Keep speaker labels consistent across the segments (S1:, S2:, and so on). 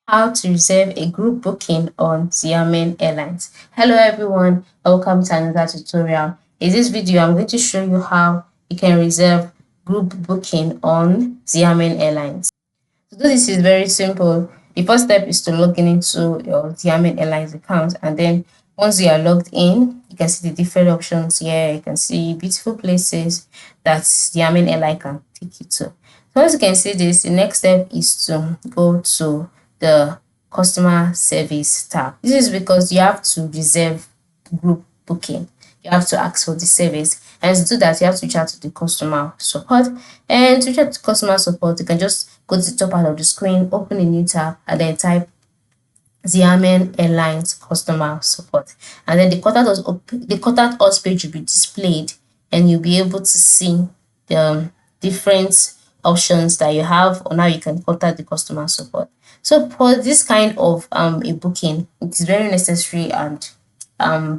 S1: How to reserve a group booking on Xiamen Airlines. Hello everyone, welcome to another tutorial. In this video, I'm going to show you how you can reserve group booking on Xiamen Airlines. To do this is very simple. The first step is to log in into your Xiamen Airlines account, and then once you are logged in, you can see the different options here. You can see beautiful places that Xiamen Airline can take you to. So once you can see this, the next step is to go to the customer service tab. This is because you have to reserve group booking. You have to ask for the service, and to do that you have to reach out to the customer support. And to reach out to customer support, you can just go to the top part of the screen, open a new tab, and then type Xiamen Airlines customer support, and then the contact us page will be displayed, and you'll be able to see the different options that you have on how you can contact the customer support. So for this kind of a booking, it is very necessary and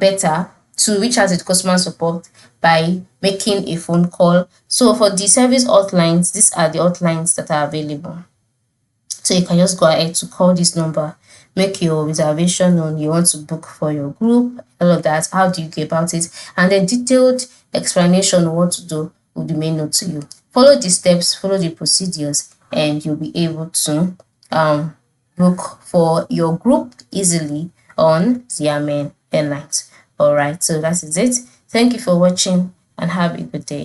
S1: better to reach out to the customer support by making a phone call. So for the service hotlines, these are the hotlines that are available. So you can just go ahead to call this number, make your reservation on you want to book for your group, all of that, how do you go about it, and then detailed explanation on what to do will be made known to you. Follow the steps, follow the procedures, and you'll be able to book for your group easily on Xiamen Airlines. All right, so that is it. Thank you for watching and have a good day.